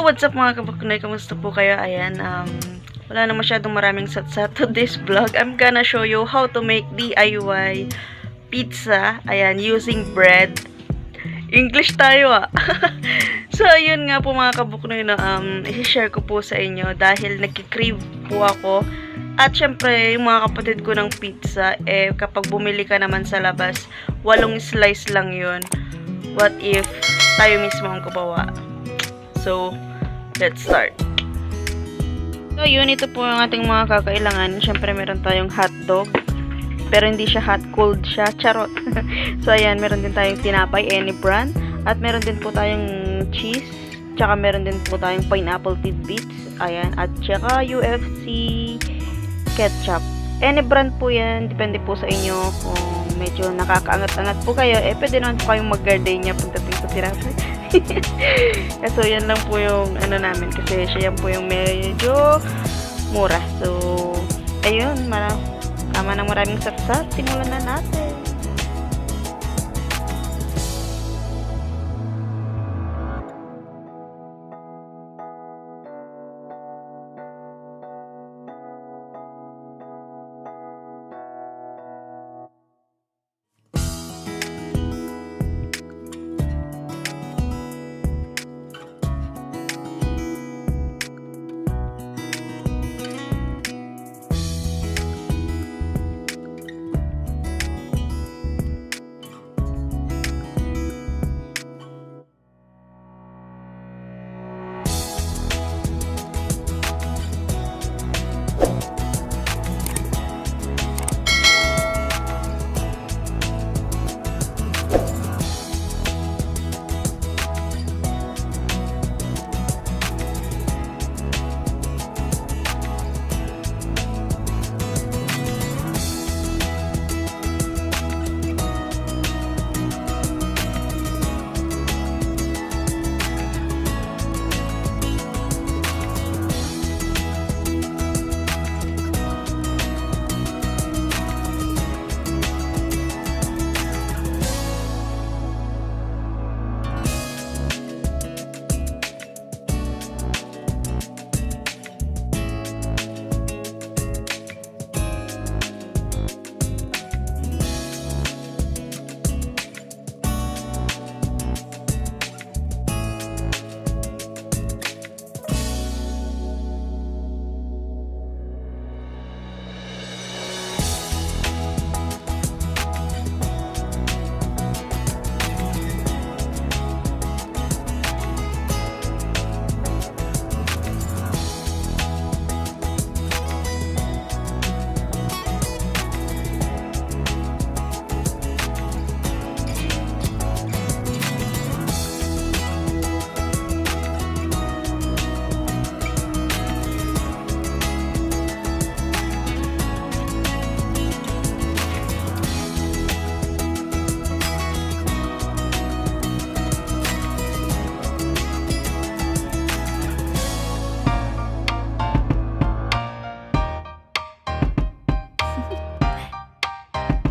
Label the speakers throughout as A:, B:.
A: what's up mga kabaknoy? Kamusta po kayo? Ayan, wala na masyadong maraming satsa to this vlog. I'm gonna show you how to make DIY pizza. Ayan, using bread. English tayo So, ayun nga po mga kabuknoy na i-share ko po sa inyo dahil nagki-crave po ako. At syempre, yung mga kapatid ko ng pizza, kapag bumili ka naman sa labas, 8 slice lang yun. What if tayo mismo ang gumawa? So, let's start. So, yun, ito po yung ating mga kakailangan. Syempre, meron tayong hotdog. Pero hindi siya hot, cold siya. Charot. So, ayan, meron din tayong tinapay, any brand. At meron din po tayong cheese. Tsaka meron din po tayong pineapple tidbits. Ayan. At tsaka UFC ketchup. Any brand po yan. Depende po sa inyo kung medyo nakakaangat-angat po kayo. Pwede naman po kayong mag-gardenia pagdating sa tinapay. So, yan lang po yung ano namin. Kasi siya yan po yung medyo mura. So, ayun. Tama ng maraming sapsap. Simulan na natin.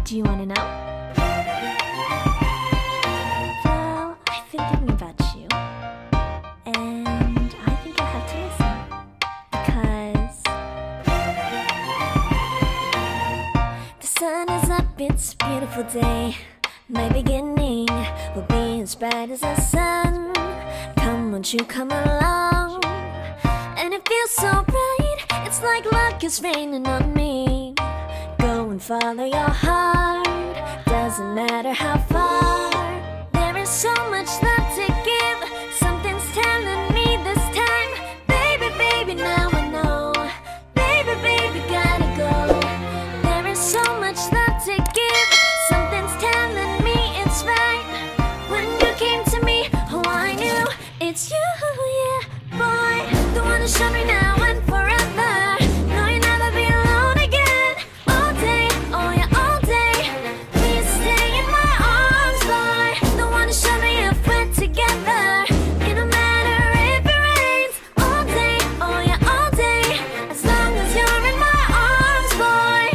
B: Do you want to know? Well, I've been thinking about you, and I think you'll have to listen, because the sun is up, it's a beautiful day. My beginning will be as bright as the sun. Come, won't you come along? And it feels so bright, it's like luck is raining on me. Go and follow your heart, doesn't matter how far. There is so much love to give, something's telling me this time. Baby, baby, now I know. Baby, baby, gotta go. There is so much love to give, something's telling me it's right. When you came to me, oh, I knew it's you, yeah, boy. The one who showed me now and forever. No, you'll never be alone again. All day, oh yeah, all day. Please stay in my arms, boy. The one who showed me if we're together. It don't matter if it rains. All day, oh yeah, all day. As long as you're in my arms, boy.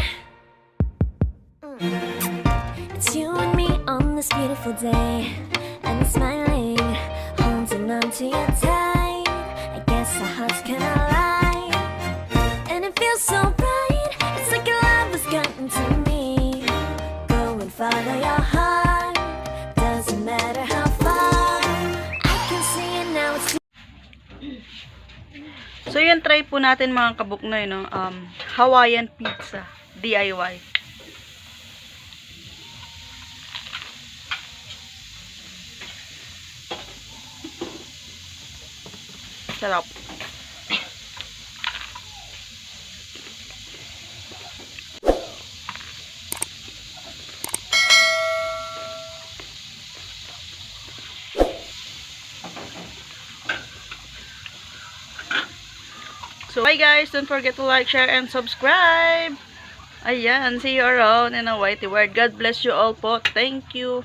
B: It's you and me on this beautiful day, and I'm smiling, holding on to you tight. I
A: So, yun, try po natin mga kabuknoy, no? Hawaiian pizza. DIY. Sarap. So, bye guys. Don't forget to like, share, and subscribe. Ayan. See you around in a whitey word. God bless you all po. Thank you.